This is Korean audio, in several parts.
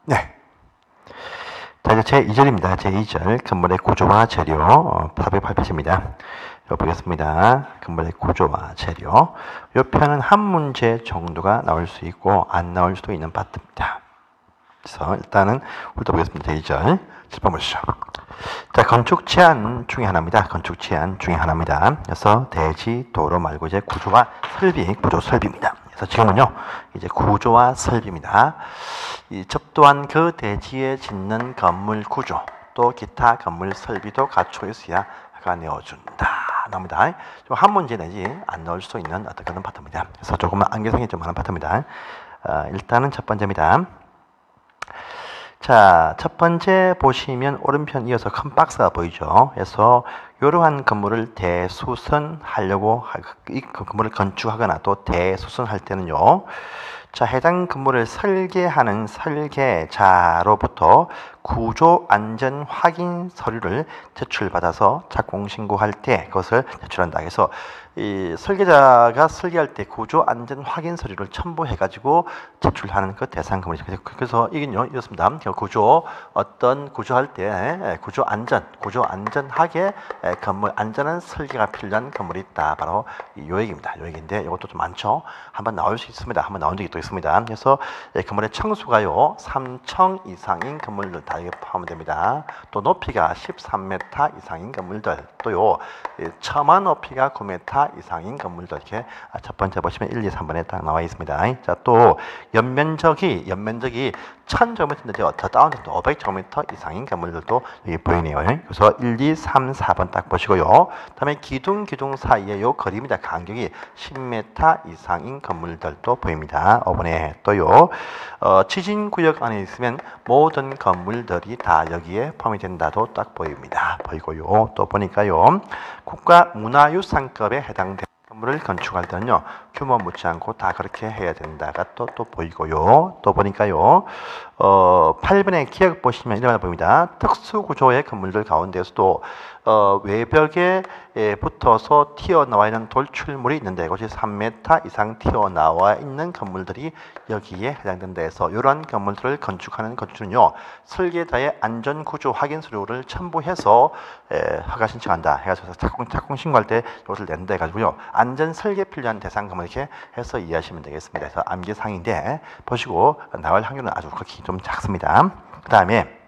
네. 자, 이제 제2절입니다. 제2절 건물의 구조와 재료 408페이지입니다. 여기 보겠습니다. 건물의 구조와 재료. 이 편은 한 문제 정도가 나올 수 있고 안 나올 수도 있는 파트입니다. 그래서 일단은 훑어보겠습니다. 제2절 7번 보시죠. 자, 건축 제안 중에 하나입니다. 건축 제안 중에 하나입니다. 그래서 대지, 도로 말고 이제 구조와 설비, 구조 설비입니다. 그래서 지금은요, 이제 구조와 설비입니다. 이 접도한 그 대지에 짓는 건물 구조, 또 기타 건물 설비도 갖춰 있어야 가 내어준다. 나옵니다. 한 문제 내지 안 넣을 수 있는 어떤 그런 파트입니다. 그래서 조금만 안개성이 좀 많은 파트입니다. 일단은 첫 번째입니다. 자, 첫 번째 보시면 오른편 이어서 큰 박스가 보이죠. 그래서 이러한 건물을 대수선하려고 이 건물을 건축하거나 또 대수선할 때는요. 자, 해당 건물을 설계하는 설계자로부터 구조 안전 확인 서류를 제출받아서 착공 신고할 때 그것을 제출한다. 그래서 이 설계자가 설계할 때 구조 안전 확인 서류를 첨부해 가지고 제출하는 그 대상 건물이죠. 그래서 이긴요 이렇습니다. 구조 어떤 구조할 때 구조 안전하게 건물 안전한 설계가 필요한 건물이 있다. 바로 요 얘기입니다. 요 얘기인데 이것도 좀 많죠. 한번 나올 수 있습니다. 한번 나온 적이 또 있습니다. 그래서 건물의 층수가요 3층 이상인 건물들 다 이게 포함이 됩니다. 또 높이가 13m 이상인 건물들 또요 처마 높이가 9m 이상인 건물들 이렇게 첫 번째 보시면 1, 2, 3번에 딱 나와 있습니다. 자, 또 연면적이 1000제곱미터인데 더 다운돼서 500제곱미터 이상인 건물들도 여기 보이네요. 그래서 1, 2, 3, 4번 딱 보시고요. 그다음에 기둥 사이에 요 거리입니다. 간격이 10m 이상인 건물들도 보입니다. 5번에 또요. 지진구역 안에 있으면 모든 건물들이 다 여기에 포함이 된다도 딱 보입니다. 보이고요. 또 보니까요. 국가문화유산급에 해당되는 건물을 건축할 때는요. 규모 묻지 않고 다 그렇게 해야 된다가 또 보이고요. 또 보니까요. 8번의 기억 보시면 이런 거 보입니다. 특수구조의 건물들 가운데서도 외벽에 붙어서 튀어나와 있는 돌출물이 있는데 그것이 3m 이상 튀어나와 있는 건물들이 여기에 해당된다 해서 이러한 건물들을 건축하는 건축은요. 설계자의 안전구조 확인 서류를 첨부해서 허가 신청한다 해가지고 착공 신고할 때 이것을 낸다 해가지고요. 안전 설계 필요한 대상 건물 이렇게 해서 이해하시면 되겠습니다. 그래서 암기사항인데 보시고 나올 확률은 아주 극히 좀 작습니다. 그 다음에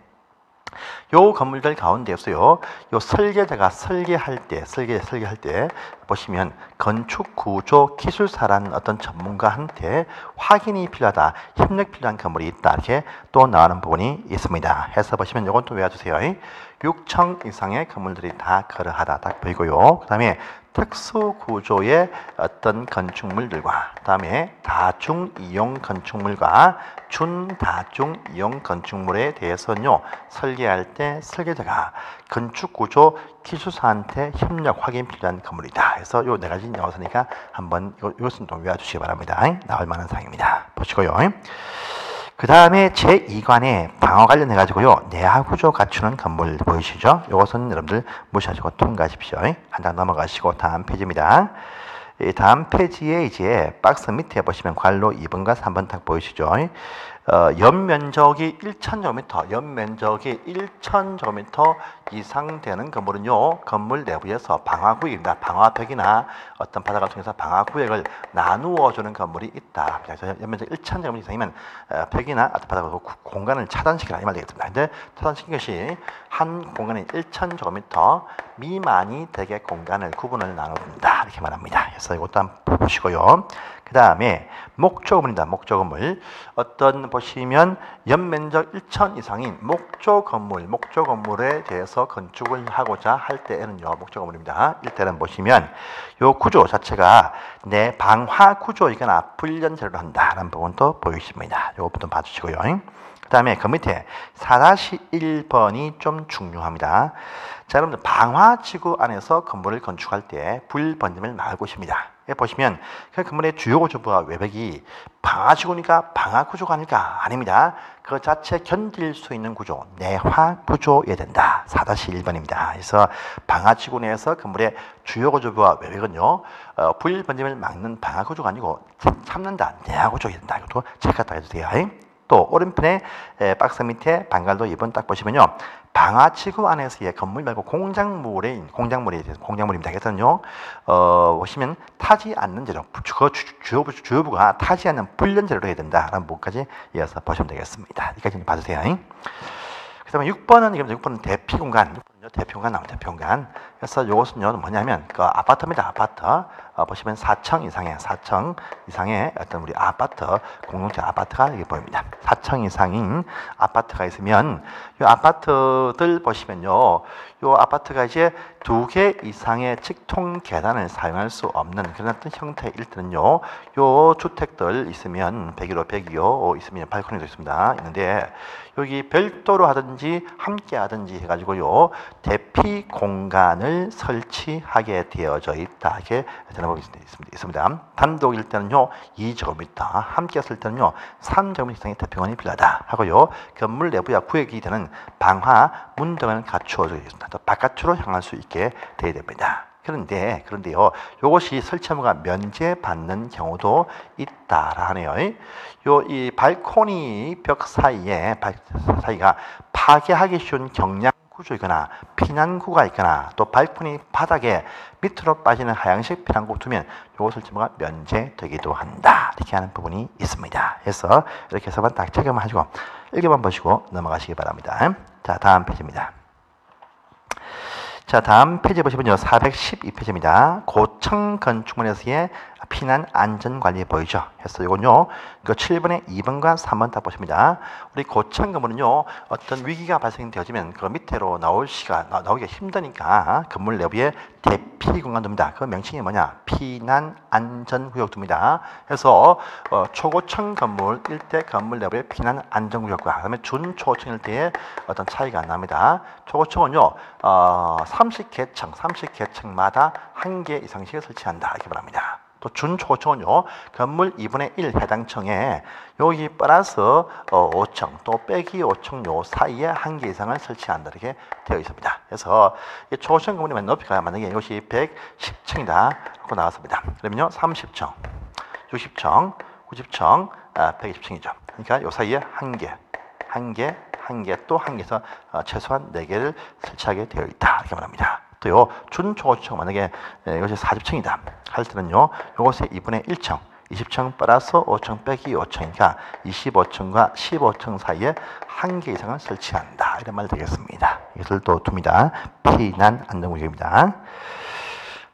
요 건물들 가운데에서요, 요 설계자가 설계할 때 보시면 건축 구조 기술사라는 어떤 전문가한테 확인이 필요하다, 협력 필요한 건물이 있다 이렇게 또 나오는 부분이 있습니다. 해서 보시면 요건 또 외워주세요. 6층 이상의 건물들이 다 그러하다 딱 보이고요. 그 다음에 특수 구조의 어떤 건축물들과 그다음에 다중 이용 건축물과 준다중 이용 건축물에 대해서는요. 설계할 때 설계자가 건축 구조 기술사한테 협력 확인 필요한 건물이다. 그래서 요 네 가지 나왔으니까 한번 이것은 좀 외워주시기 바랍니다. 나올 만한 사항입니다. 보시고요. 그 다음에 제2관에 방어 관련해 가지고요. 내화 구조 갖추는 건물 보이시죠? 이것은 여러분들 무시하시고 통과하십시오. 한 장 넘어가시고 다음 페이지입니다. 다음 페이지에 이제 박스 밑에 보시면 괄로 2번과 3번 딱 보이시죠? 연면적이 1,000제곱미터, 연면적이 1,000제곱미터 이상 되는 건물은요, 건물 내부에서 방화구역입니다. 방화벽이나 어떤 바닥을 통해서 방화구역을 나누어 주는 건물이 있다. 그래서 연면적 1,000제곱미터 이상이면 벽이나 어떤 바닥으로 공간을 차단시키라 이 말 되겠습니다. 근데 차단시킨 것이 한 공간이 1,000제곱미터 미만이 되게 공간을 구분을 나눠준다 이렇게 말합니다. 그래서 이것도 한번 보시고요. 그 다음에 목조 건물 어떤 보시면 연면적 1,000 이상인 목조 건물에 대해서 건축을 하고자 할 때에는요, 목조 건물입니다. 이때는 보시면 요 구조 자체가 내 방화 구조이거나 불연 재료로 한다는 부분도 보이십니다. 요 부분 봐주시고요. 그 다음에 그 밑에 4-1번이 좀 중요합니다. 자, 여러분들 방화지구 안에서 건물을 건축할 때 불번짐을 막을 것입니다. 보시면 그 건물의 주요 구조부와 외벽이 방화지구니까 방화구조가 아닐까? 아닙니다. 그 자체 견딜 수 있는 구조, 내화 구조여야 된다. 4-1번입니다. 그래서 방화지구 내에서 건물의 주요 구조부와 외벽은요, 불번짐을 막는 방화구조가 아니고 참는다, 내화 구조여야 된다. 이것도 체크했다 해주세요. 또 오른편에 박스 밑에 방갈도 2번 딱 보시면요. 방화지구 안에서의 건물 말고 공작물입니다. 그래서요, 보시면 타지 않는 재료, 주요부가 타지 않는 불련 재료로 해야 된다라는 부분까지 이어서 보시면 되겠습니다. 여기까지 봐주세요. 그다음에 6번은 대피 공간. 대피 공간 나옵니다. 대피 공간. 그래서 이것은요 뭐냐면 그 아파트입니다. 아파트. 보시면 4층 이상의 어떤 우리 아파트, 공동체 아파트가 여기 보입니다. 4층 이상인 아파트가 있으면 이 아파트들 보시면요, 이 아파트가 이제 2개 이상의 직통 계단을 사용할 수 없는 그런 어떤 형태일 때는요, 이 주택들 있으면 101호, 102호 있으면 발코니도 있습니다. 있는데 여기 별도로 하든지 함께 하든지 해가지고요, 대피 공간을 설치하게 되어져 있다. 이렇게 되는 있습니다. 단독일 때는요 2제곱미터, 함께 했을 때는요 3제곱미터 이상의 대피 공간이 필요하다 하고요, 건물 내부야 구획이 되는 방화 문 등을 갖추어져 있습니다. 또 바깥으로 향할 수 있게 되어야 됩니다. 그런데요, 이것이 설치 의무가 면제받는 경우도 있다라 하네요. 이 발코니 벽 사이가 파괴하기 쉬운 경량 구조이거나 피난구가 있거나 또 발코니 바닥에 밑으로 빠지는 하향식 피난구 두면 요거 설치무가 면제되기도 한다. 이렇게 하는 부분이 있습니다. 그래서 이렇게 해서만 딱 체크하시고 1개만 보시고 넘어가시기 바랍니다. 자, 다음 페이지입니다. 자, 다음 페이지 보시면요, 412페이지입니다. 고층 건축물에서의 피난 안전관리 보이죠? 그래서 이건요, 그 7번에 2번과 3번 딱 보십니다. 우리 고층 건물은요, 어떤 위기가 발생되어지면 그 밑으로 나오기가 힘드니까 건물 내부에 대피 공간 둡니다. 그 명칭이 뭐냐? 피난 안전구역 둡니다. 그래서 초고층 건물 일대 건물 내부의 피난 안전구역과 그다음에 준초고층 일대의 어떤 차이가 납니다. 초고층은요, 30개층마다 1개 이상씩 설치한다. 이렇게 말합니다. 또 준초고층은요, 건물 2분의 1 해당 층에 여기 플러스 5층 또 빼기 5층 요 사이에 1개 이상을 설치한다. 이렇게 되어 있습니다. 그래서 이 초고층 건물의 높이가 만약에 이것이 110층이다 라고 나왔습니다. 그러면요 30층, 60층, 90층, 120층이죠. 그러니까 요 사이에 1개 또 1개에서 최소한 4개를 설치하게 되어 있다. 이렇게 말합니다. 또요, 준초고층 만약에 이것이 40층이다 할 때는요, 이것의 2분의 1층, 20층 플러스 5층 빼기 5층이니까 25층과 15층 사이에 1개 이상을 설치한다. 이런 말 되겠습니다. 이것을 또 둡니다. 피난 안전구역입니다.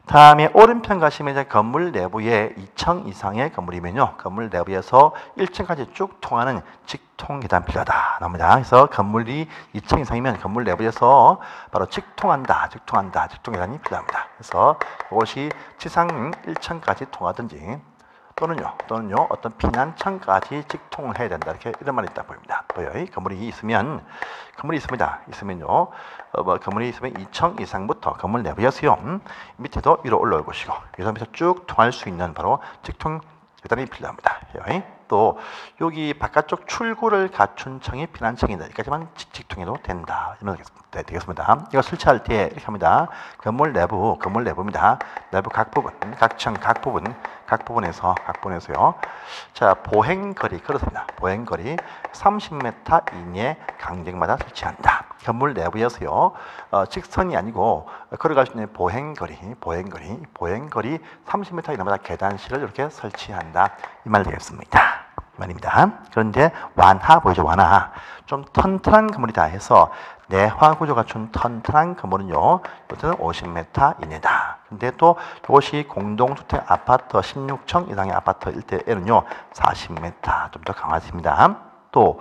다음에 오른편 가시면 이제 건물 내부에 2층 이상의 건물이면요, 건물 내부에서 1층까지 쭉 통하는 직통 계단 필요하다 나옵니다. 그래서 건물이 2층 이상이면 건물 내부에서 바로 직통 계단이 필요합니다. 그래서 이것이 지상 1층까지 통하든지 또는요 어떤 피난층까지 직통을 해야 된다. 이렇게 이런 말이 있다 보입니다. 건물이 있으면요, 건물이 있으면 2층 이상부터 건물 내부에서요, 밑에도 위로 올라올 것이고 여기서 밑에 쭉 통할 수 있는 바로 직통 계단이 필요합니다. 또 여기 바깥쪽 출구를 갖춘 층이 피난층이다. 여기까지만 직통해도 된다. 이런 되겠습니다. 이거 설치할 때 이렇게 합니다. 건물 내부입니다. 내부 각 층 각 부분에서요. 자, 보행거리 그렇습니다. 보행거리 30m 이내 강쟁마다 설치한다. 건물 내부에서요, 직선이 아니고 걸어갈 수 있는 보행거리 30m 이내마다 계단실을 이렇게 설치한다. 이 말 되겠습니다. 말입니다. 그런데 완화 보이죠? 완화. 좀 튼튼한 건물이다 해서 내화 구조가 준 튼튼한 건물은요, 이것은 50m 이내다. 근데 또 이것이 공동주택 아파트 16층 이상의 아파트 일대에는요 40m 좀 더 강화됩니다. 또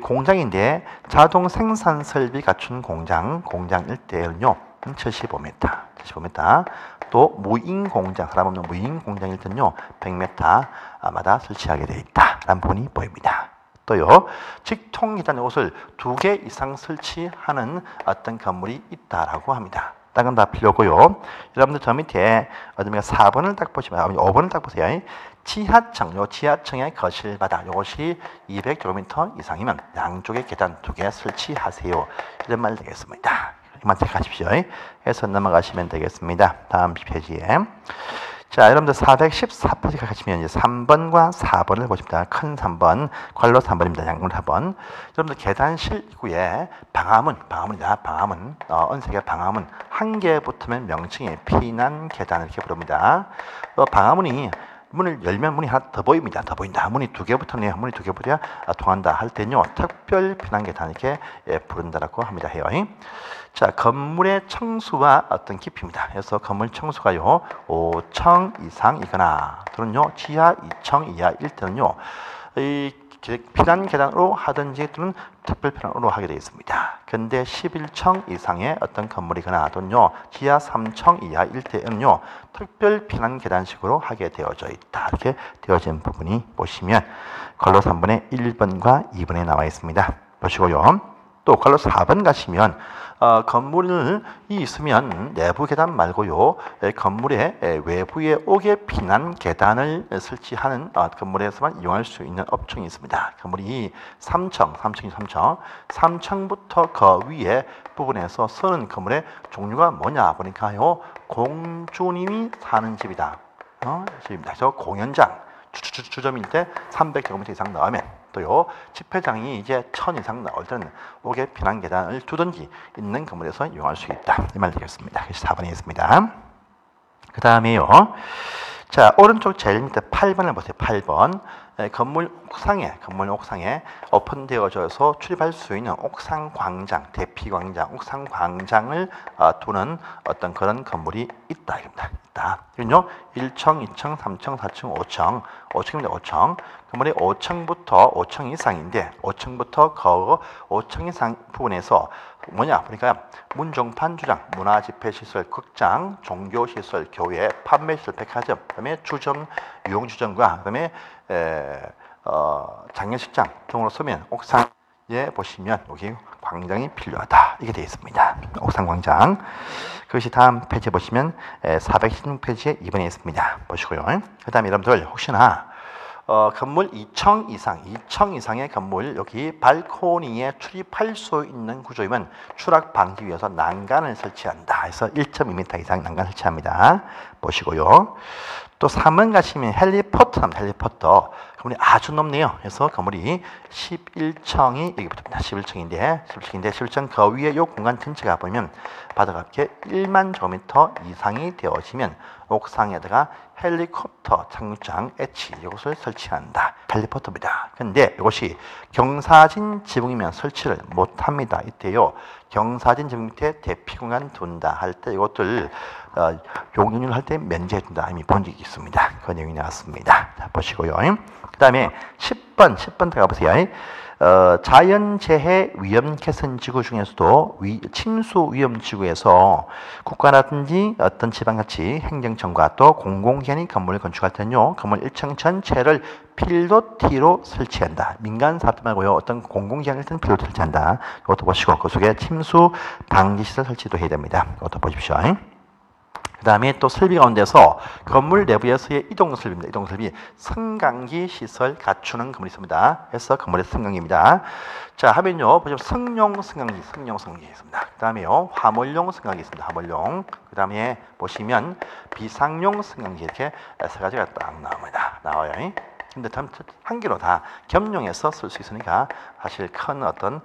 공장인데 자동 생산 설비 갖춘 공장 일대에는요 75m. 또 무인 공장, 사람 없는 무인 공장일 때는요 100m마다 설치하게 되어 있다라는 부분이 보입니다. 또요, 직통 계단 이것을 2개 이상 설치하는 어떤 건물이 있다라고 합니다. 딴 건 다 필요고요. 여러분들 저 밑에 4번을 딱 보시면 5번을 딱 보세요. 지하층의 거실 바닥 이것이 200제곱미터 이상이면 양쪽에 계단 2개 설치하세요. 이런 말 되겠습니다. 이만 체크하십시오. 해서 넘어가시면 되겠습니다. 다음 페이지에 자, 여러분들 414페이지 가시면 이제 3번과 4번을 보십니다. 큰 3번, 괄호 3번입니다. 양문 4번. 여러분들 계단실 입구에 방화문이다. 방화문, 언색의 방화문 한 개 붙으면 명칭이 피난 계단 이렇게 부릅니다. 방화문이 문을 열면 문이 하나 더 보입니다. 더 보인다. 문이 두 개 붙었네요. 문이 두 개 붙어야 통한다 할 때는요. 특별 피난 계단 이렇게 부른다라고 합니다. 해요. 자, 건물의 층수와 어떤 깊이입니다. 그래서 건물 층수가요 5층 이상이거나 또는요 지하 2층 이하일 때는요 이 피난 계단으로 하든지 또는 특별 피난으로 하게 되어 있습니다. 근데 11층 이상의 어떤 건물이거나 또는요 지하 3층 이하일 때는요 특별 피난 계단식으로 하게 되어져 있다. 이렇게 되어진 부분이 보시면 괄호 3번의 1번과 2번에 나와 있습니다. 보시고요. 또 괄호 4번 가시면 건물이 있으면 내부 계단 말고요 건물의 외부에 오게 피난 계단을 설치하는 건물에서만 이용할 수 있는 업종이 있습니다. 건물이 3층부터 그 위에 부분에서 쓰는 건물의 종류가 뭐냐 보니까요 공주님이 사는 집이다. 집입니다. 그래서 공연장 주점일 때 300제곱미터 이상 나오면 또요 집회장이 이제 1000 이상 나올 때는 옥에 피난 계단을 두든지 있는 건물에서 이용할 수 있다. 이 말 되겠습니다. 그래서 4번에 있습니다. 그 다음에요. 자, 오른쪽 제일 밑에 8번을 보세요. 8번. 건물 옥상에 오픈되어져서 출입할 수 있는 옥상 광장, 대피 광장, 옥상 광장을 두는 어떤 그런 건물이 있다. 입니다. 있다. 그리고 1층, 2층, 3층, 4층, 5층. 5층입니다. 5층. 건물이 5층부터 5층 이상인데 5층부터 그 5층 이상 부분에서 뭐냐 보니까 문정판 주장, 문화집회시설, 극장, 종교시설, 교회, 판매시설, 백화점, 그다음에 주점, 유흥주점과 그다음에 장례식장 등으로 쓰면 옥상에 보시면 여기 광장이 필요하다. 이게 되어 있습니다. 옥상 광장. 그것이 다음 페이지에 보시면 416페이지에 2번에 있습니다. 보시고요. 그 다음에 여러분들 혹시나 건물 2층 이상의 건물 여기 발코니에 출입할 수 있는 구조이면 추락 방지 위해서 난간을 설치한다. 그래서 1.2m 이상 난간 설치합니다. 보시고요. 또 3번 가시면 헬리포터 건물이 아주 높네요. 그래서 건물이 11층이 여기 붙습니다. 11층인데 그 위에 이 공간 전체가 보면 바닥에 1만 제곱미터 이상이 되어지면 옥상에다가 헬리콥터 착륙장 H 이것을 설치한다. 헬리포터입니다. 근데 이것이 경사진 지붕이면 설치를 못합니다. 이때요. 경사진 지붕 밑에 대피 공간 둔다 할 때 이것들 용적률 할 때 면제해 준다. 이미 본 적이 있습니다. 그 내용이 나왔습니다. 자, 보시고요. 그 다음에 10번 들어가 보세요. 자연재해 위험 개선 지구 중에서도 침수 위험 지구에서 국가라든지 어떤 지방자치 행정청과 또 공공기관이 건물을 건축할 때는요 건물 1층 전체를 필로티로 설치한다. 민간 사업도 말고요 어떤 공공기관일 때는 필로티 설치한다. 이것도 보시고 그 속에 침수 방지시설 설치도 해야 됩니다. 이것도 보십시오. 그 다음에 또 설비 가운데서 건물 내부에서의 이동설비입니다. 이동설비 승강기 시설 갖추는 건물이 있습니다. 그래서 건물의 승강기입니다. 자 하면요 보시면 승용 승강기 있습니다. 그 다음에요 화물용 승강기 있습니다. 화물용. 그 다음에 보시면 비상용 승강기 이렇게 세 가지가 딱 나와요. 근데 한 개로 다 겸용해서 쓸 수 있으니까 사실 큰 어떤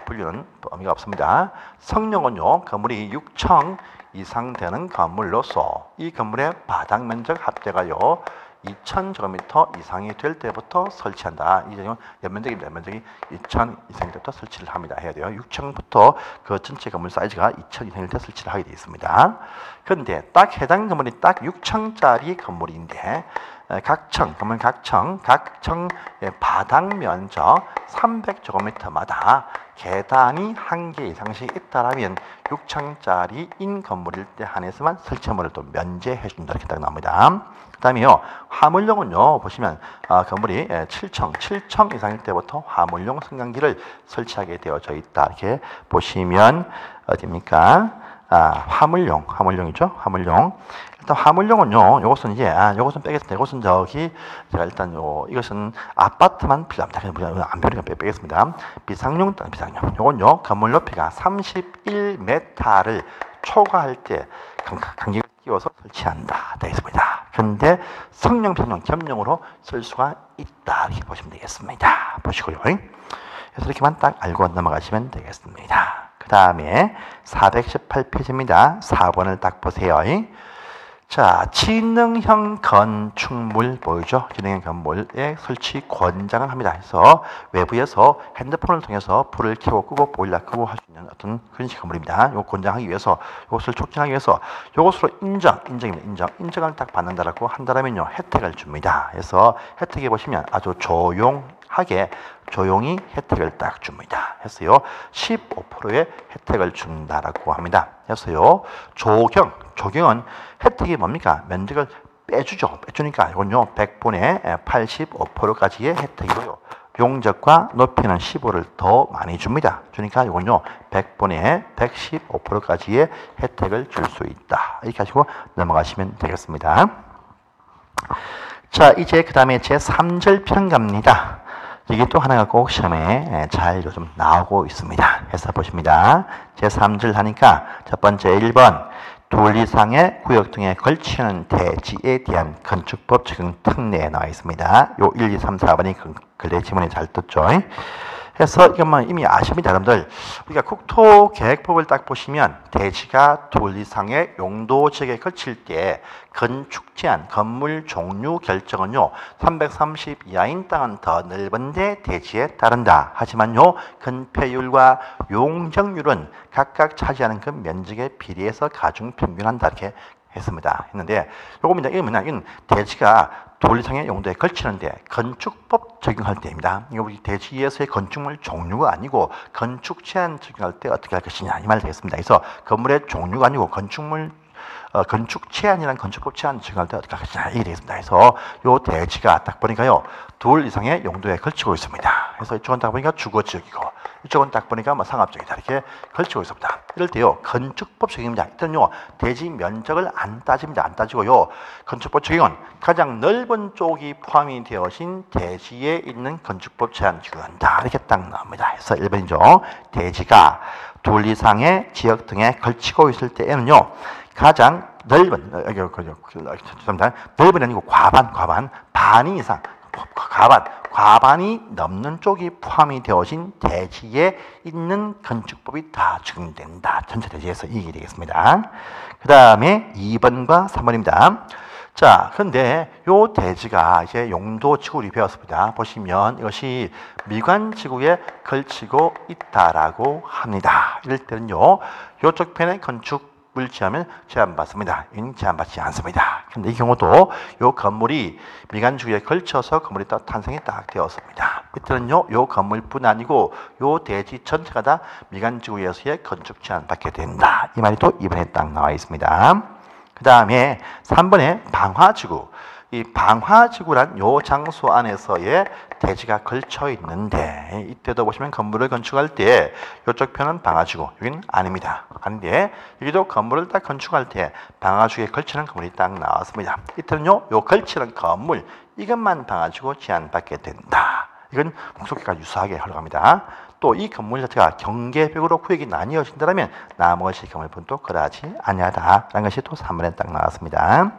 분류는 의미가 없습니다. 성령은요 건물이 6층 이상 되는 건물로서 이 건물의 바닥 면적 합계가요 2,000제곱미터 이상이 될 때부터 설치한다. 이 경우 연면적입니다. 연면적이 2,000 이상일 때부터 설치를 합니다. 해야 돼요. 6층부터 그 전체 건물 사이즈가 2,000 이상일 때 설치를 하게 되어 있습니다. 그런데 딱 해당 건물이 딱 6층짜리 건물인데 각 층 바닥 면적 300제곱미터마다 계단이 한 개 이상씩 있다라면 6층짜리인 건물일 때 한해서만 설치물을 또 면제해 준다. 이렇게 딱 나옵니다. 그 다음에요 화물용은요 보시면 건물이 7층 이상일 때부터 화물용 승강기를 설치하게 되어져 있다. 이렇게 보시면 어디입니까? 화물용이죠. 화물용. 일단 화물용은요. 이것은 이제 이것은 빼겠습니다. 이것은 저기 제가 일단 이것은 아파트만 필요합니다. 그래서 안 필요하니까 빼겠습니다. 비상용. 이건요. 건물 높이가 31m를 초과할 때 간격을 끼워서 설치한다. 되어 있습니다. 그런데 성령, 평령, 겸용으로 쓸 수가 있다. 이렇게 보시면 되겠습니다. 보시고요. 그래서 이렇게만 딱 알고 넘어가시면 되겠습니다. 그 다음에 418페이지입니다. 4번을 딱 보세요. 자, 지능형 건축물 보이죠? 지능형 건물에 설치 권장을 합니다. 그래서 외부에서 핸드폰을 통해서 불을 켜고 끄고 보일러 끄고 할 수 있는 어떤 그런 식 건물입니다. 이거 권장하기 위해서, 이것을 촉진하기 위해서 이것으로 인정을 딱 받는다라고 한다면요 혜택을 줍니다. 그래서 혜택에 보시면 아주 조용히 혜택을 딱 줍니다. 했어요. 15%의 혜택을 준다라고 합니다. 했어요. 조경은 혜택이 뭡니까? 면적을 빼주니까 이건요 100분의 85%까지의 혜택이고요. 용적과 높이는 15를 더 많이 줍니다. 주니까 이건요 100분의 115%까지의 혜택을 줄 수 있다. 이렇게 하시고 넘어가시면 되겠습니다. 자, 이제 그 다음에 제3절 평가입니다. 이게 또 하나가 꼭 시험에 잘 요즘 나오고 있습니다. 해서 보십니다. 제3절 하니까 첫 번째 1번 둘 이상의 구역 등에 걸치는 대지에 대한 건축법 적용 특례에 나와 있습니다. 요 1, 2, 3, 4번이 근래 지문에 잘 떴죠. 그래서 이것만 이미 아십니다, 여러분들. 우리가 국토계획법을 딱 보시면 대지가 둘 이상의 용도 지역에 걸칠 때 건축 제한, 건물 종류 결정은요 330 이하인 땅은 더 넓은데 대지에 따른다. 하지만요 건폐율과 용적률은 각각 차지하는 그 면적에 비례해서 가중평균한다 이렇게 했는데 요겁니다. 이건 대지가 돌 이상의 용도에 걸치는데 건축법 적용할 때입니다. 이거 우리 대지에서의 건축물 종류가 아니고 건축 제한 적용할 때 어떻게 할 것이냐 이 말 되겠습니다. 그래서 건물의 종류가 아니고 건축 제한이란 건축법 제한 적용할 때 어떻게 할 것이냐 이게 되겠습니다. 그래서 요 대지가 딱 보니까요 돌 이상의 용도에 걸치고 있습니다. 그래서 이쪽은 딱 보니까 주거지역이고 이쪽은 딱 보니까 뭐 상업적이다 이렇게 걸치고 있습니다. 이럴 때요 건축법 적용입니다. 일단요 대지 면적을 안 따집니다. 안 따지고요 건축법 적용은 가장 넓은 쪽이 포함이 되어진 대지에 있는 건축법 제한 적용한다 이렇게 딱 나옵니다. 그래서 1번이죠. 대지가 둘 이상의 지역 등에 걸치고 있을 때에는요 가장 넓은 죄송합니다. 넓은 아니고 반이 이상 과반이 넘는 쪽이 포함이 되어진 대지에 있는 건축법이 다 적용된다. 전체 대지에서 이게 되겠습니다. 그 다음에 2번과 3번입니다. 자, 그런데 요 대지가 이제 용도지구 우리 배웠습니다. 보시면 이것이 미관지구에 걸치고 있다라고 합니다. 이럴 때는요, 요쪽 편에 건축물 지하면 제한받습니다. 이는 제한받지 않습니다. 근데 이 경우도 요 건물이 미관지구에 걸쳐서 건물이 딱 탄생이 딱 되었습니다. 이때는요, 요 건물뿐 아니고 요 대지 전체가 다 미관지구에서의 건축 제한받게 된다. 이 말이 또 이번에 딱 나와 있습니다. 그 다음에 3번에 방화지구. 이 방화지구란 요 장소 안에서의 대지가 걸쳐 있는데 이때도 보시면 건물을 건축할 때 이쪽 편은 방화지구, 여기는 아닙니다. 아닌데 여기도 건물을 딱 건축할 때 방화지구에 걸치는 건물이 딱 나왔습니다. 이때는요, 요 걸치는 건물 이것만 방화지구 제한받게 된다. 이건 목소리가 유사하게 흘러갑니다. 또 이 건물 자체가 경계벽으로 구역이 나뉘어진다면 나머지 건물분도 그러하지 아니하다라는 것이 또 3번에 딱 나왔습니다.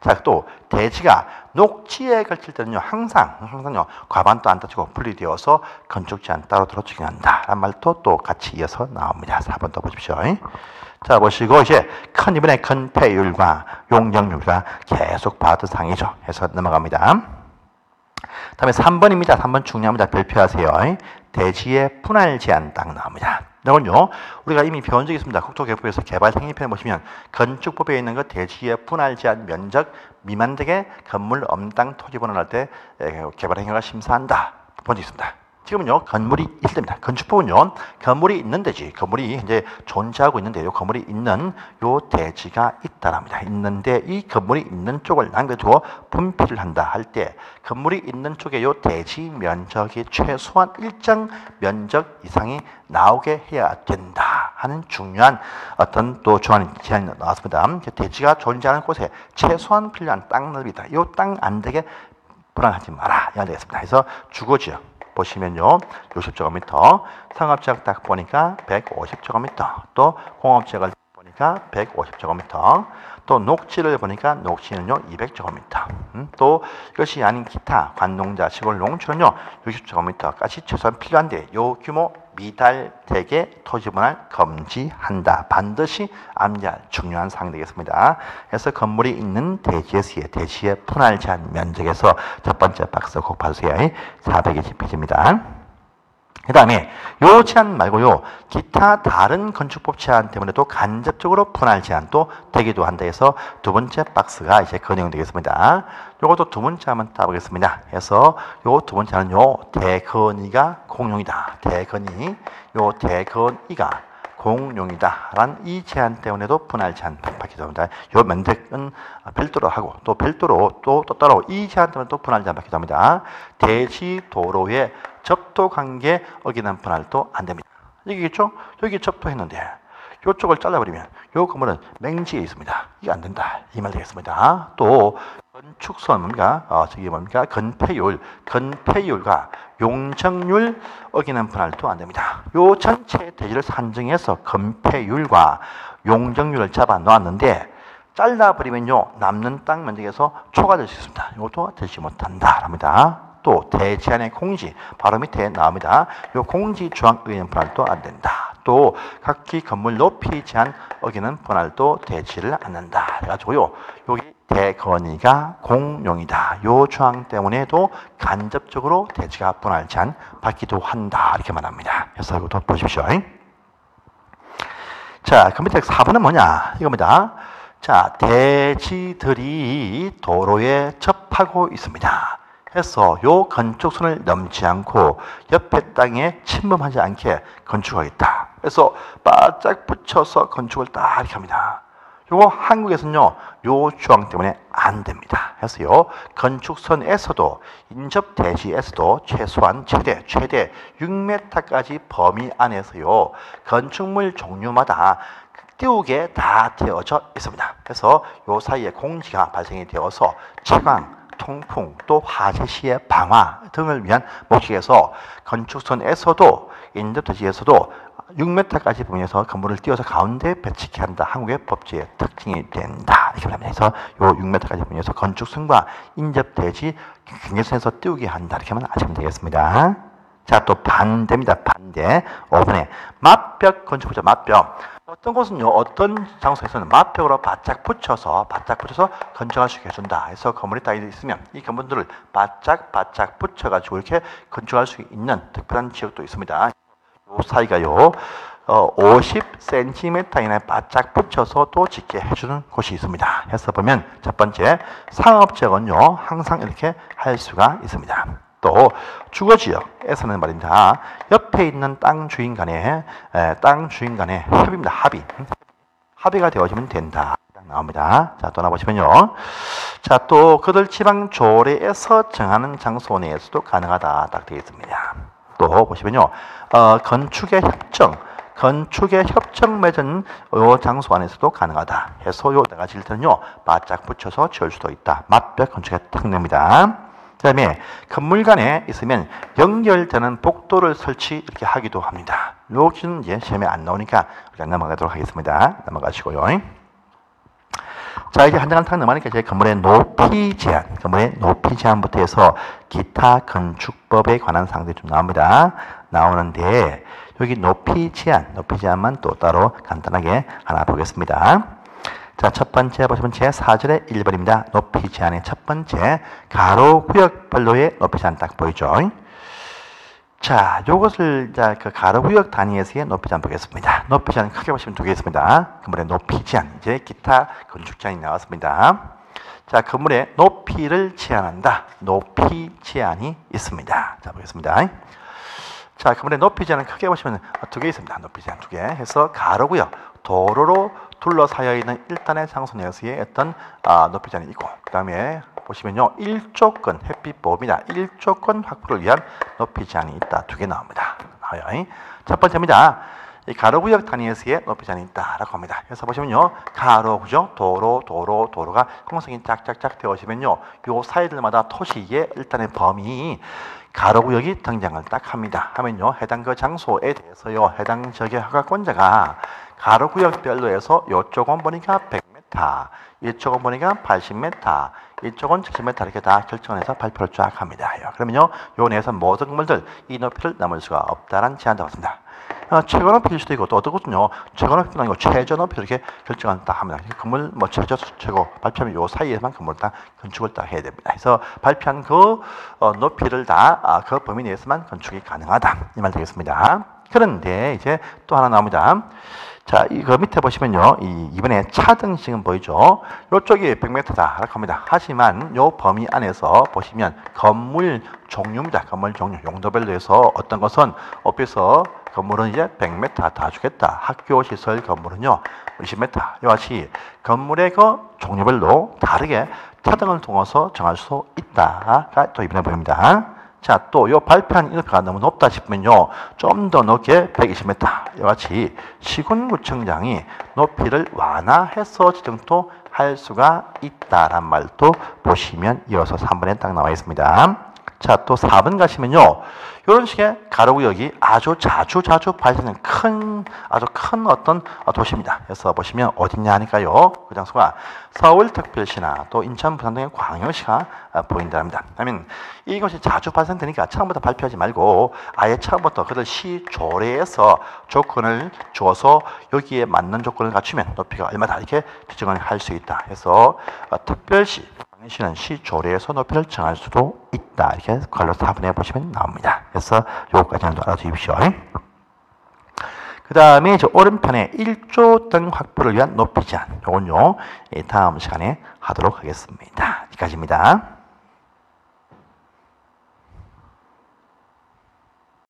자, 또 대지가 녹지에 걸칠 때는요 항상요 과반도 안 따지고 분리되어서 건축 제한 따로 적용한다 라는 말도 또 같이 이어서 나옵니다. 4번도 보십시오. 자, 보시고 이제 이번에 건폐율과 용적률과 계속 받은 상이죠. 해서 넘어갑니다. 다음에 3번입니다. 3번 중요합니다. 별표하세요. 대지의 분할 제한 딱 나옵니다. 이건요, 우리가 이미 배운 적이 있습니다. 국토개발법에서 개발 행위편에 보시면 건축법에 있는 것 대지의 분할 제한 면적 미만되게 건물 엄당 토지 분할할 때 개발 행위가 심사한다. 본 적 있습니다. 지금은요, 건물이 있을 때입니다. 건축법은요, 건물이 있는 데지, 건물이 이제 존재하고 있는데, 요 건물이 있는 요 대지가 있다랍니다. 있는데, 이 건물이 있는 쪽을 남겨두고 분필을 한다 할 때, 건물이 있는 쪽에 요 대지 면적이 최소한 일정 면적 이상이 나오게 해야 된다 하는 중요한 어떤 또 제한이 나왔습니다. 대지가 존재하는 곳에 최소한 필요한 땅 넓이다. 요 땅 안 되게 불안하지 마라. 이야 되겠습니다. 그래서 주거지역. 보시면요, 60제곱미터, 상업지역 딱 보니까 150제곱미터, 또 공업지역을 보니까 보니까 150제곱미터. 또 녹지를 보니까 녹지는요 200제곱미터. 또 이것이 아닌 기타 관농자 시골 농촌은요 60제곱미터까지 최소한 필요한데 요 규모 미달되게 토지 분할 금지한다. 반드시 암기할 중요한 사항이 되겠습니다. 그래서 건물이 있는 대지에서의 대지의 분할 제한 면적에서 첫 번째 박스 꼭 봐주세요. 420페이지입니다. 그 다음에 요 제한 말고요 기타 다른 건축법 제한 때문에도 간접적으로 분할 제한도 되기도 한다 해서 두 번째 박스가 이제 그 내용 되겠습니다. 요것도 두 번째 한번 따보겠습니다. 그래서 요 두 번째는 요 대건이가 공용이다. 대건이 요 대건이가 공용이다라는 이 제한 때문에도 분할 제한 받게 됩니다. 요 면적은 별도로 하고 또 별도로 또 따로 이 제한 때문에 또 분할 제한 받게 됩니다. 대지 도로의 접도 관계 어기는 분할도 안 됩니다. 여기겠죠? 여기 접도했는데 이쪽을 잘라버리면 요 건물은 맹지에 있습니다. 이게 안 된다. 이 말 되겠습니다. 또 건축선 뭡니까? 저기 뭡니까? 건폐율과 용적률 어기는 분할도 안 됩니다. 요 전체 대지를 산정해서 건폐율과 용적률을 잡아 놓았는데 잘라버리면요 남는 땅 면적에서 초과될 수 있습니다. 이것도 되지 못한다 합니다. 또 대제한의 공지 바로 밑에 나옵니다. 이 공지 조항 의견 분할도 안 된다. 또 각기 건물 높이 제한 어기는 분할도 되지를 않는다. 그래가지고요 여기 대건이가 공용이다. 요 조항 때문에도 간접적으로 대지가 분할 제한 받기도 한다. 이렇게 말합니다. 그래서 이것도 보십시오. 자, 그 밑에 4번은 뭐냐? 이겁니다. 자, 대지들이 도로에 접하고 있습니다. 해서 요 건축선을 넘지 않고 옆에 땅에 침범하지 않게 건축하겠다. 그래서 바짝 붙여서 건축을 딱 이렇게 합니다. 요거 한국에서는요 요 조항 때문에 안 됩니다. 그래서요 건축선에서도 인접 대지에서도 최소한 최대 6m까지 범위 안에서요 건축물 종류마다 띄우게 다 되어져 있습니다. 그래서 요 사이에 공지가 발생이 되어서 채광 통풍 또 화재 시의 방화 등을 위한 목적에서 건축선에서도 인접대지에서도 6m까지 범위에서 건물을 띄워서 가운데 배치케 한다. 한국의 법제의 특징이 된다. 이렇게 말합니다. 그래서 요 6m까지 범위에서 건축선과 인접대지 경계선에서 띄우게 한다. 이렇게 하면 아시면 되겠습니다. 자, 또 반대입니다. 반대. 5번에 맞벽 건축부죠. 맞벽. 어떤 곳은요, 어떤 장소에서는 맞벽으로 바짝 붙여서 건축할 수 있게 해준다. 해서 건물이 딱 있으면 이 건물들을 바짝 붙여가지고 이렇게 건축할 수 있는 특별한 지역도 있습니다. 요 사이가요, 50cm 이내 바짝 붙여서 또 짓게 해주는 곳이 있습니다. 해서 보면 첫 번째 상업지역은요, 항상 이렇게 할 수가 있습니다. 또 주거지역에서는 말입니다. 옆에 있는 땅 주인 간의 협의입니다. 합의가 되어지면 된다. 나옵니다. 자, 또 나보시면요. 자, 또 그들 지방 조례에서 정하는 장소 내에서도 가능하다. 딱 되어 있습니다. 또 보시면요. 건축의 협정 맺은 요 장소 안에서도 가능하다. 해서 요 내가 질 때는요. 바짝 붙여서 지을 수도 있다. 맞벽 건축의 특징입니다. 그 다음에 건물 간에 있으면 연결되는 복도를 설치 이렇게 하기도 합니다. 여기는 이제 시험에 안 나오니까 우리가 넘어가도록 하겠습니다. 넘어가시고요. 자, 이제 한 장 한 장 넘어가니까 이제 건물의 높이 제한부터 해서 기타 건축법에 관한 사항들이 좀 나옵니다. 나오는데 여기 높이 제한만 또 따로 간단하게 하나 보겠습니다. 자, 첫 번째 보시면 제4절의 1번입니다. 높이 제한의 첫 번째 가로 구역별로의 높이 제한 딱 보이죠? 자, 요것을 그 가로 구역 단위에서의 높이 제한 보겠습니다. 높이 제한 크게 보시면 두 개 있습니다. 건물의 높이 제한, 이제 기타 건축 제한이 나왔습니다. 자, 건물의 높이를 제한한다. 높이 제한이 있습니다. 자, 보겠습니다. 자, 건물의 높이 제한은 크게 보시면 두 개 있습니다. 높이 제한 두 개 해서 가로 구역, 도로로 둘러싸여 있는 일단의 장소 내에서의 어떤 높이 제한이 있고, 그 다음에 보시면요, 일조권 햇빛보호입니다. 일조권 확보를 위한 높이 제한이 있다. 두 개 나옵니다. 첫 번째입니다. 이 가로구역 단위에서의 높이 제한이 있다라고 합니다. 그래서 보시면요, 가로구죠, 도로가 형성이 짝짝짝 되어지면요, 요 사이들마다 토시의 일단의 범위 가로구역이 등장을 딱 합니다. 하면요, 해당 그 장소에 대해서요, 해당 지역의 허가권자가 가로 구역별로 해서 이쪽은 보니까 100m, 이쪽은 보니까 80m, 이쪽은 70m 이렇게 다 결정해서 발표를 쫙 합니다. 그러면요, 요 내에서 모든 건물들 이 높이를 넘을 수가 없다라는 제한이 나왔습니다. 최고 높이일 수도 있고 또 어떻거든요. 최고 높이는 아니고 최저 높이 이렇게 결정한다 합니다. 건물 뭐 최저 최고 발표하면 요 사이에만 건물을 다 건축을 다 해야 됩니다. 그래서 발표한 그 높이를 다 그 범위 내에서만 건축이 가능하다 이 말 되겠습니다. 그런데 이제 또 하나 나옵니다. 자, 이거 밑에 보시면요, 이번에 차등식은 보이죠? 요쪽이 100m다. 라고 합니다. 하지만 요 범위 안에서 보시면 건물 종류입니다. 건물 종류. 용도별로 해서 어떤 것은 오피스 건물은 이제 100m 다 주겠다. 학교 시설 건물은요, 20m. 이와 같이 건물의 그 종류별로 다르게 차등을 통해서 정할 수 있다가 또 이번에 보입니다. 자, 또 요 발표한 높이가 너무 높다 싶으면요, 좀 더 높게 120m 이와 같이 시군구청장이 높이를 완화해서 지정도 할 수가 있다란 말도 보시면 이어서 3번에 딱 나와 있습니다. 자, 또 4번 가시면요, 이런 식의 가로구역이 아주 자주 발생하는 아주 큰 어떤 도시입니다. 그래서 보시면 어딨냐 하니까요, 그 장소가 서울특별시나 또 인천, 부산 등의 광역시가 보인답니다. 그러면 이것이 자주 발생되니까 처음부터 발표하지 말고 아예 처음부터 그들 시 조례에서 조건을 주어서 여기에 맞는 조건을 갖추면 높이가 얼마다 이렇게 지정을 할 수 있다. 그래서 특별시, 광역시는 시 조례에서 높이를 정할 수도 있다. 이렇게 걸로 4번에 보시면 나옵니다. 그래서 요거까지는 알아두십시오. 그 다음에 이제 오른편에 1조 등 확보를 위한 높이 제한. 요건요, 다음 시간에 하도록 하겠습니다. 여기까지입니다.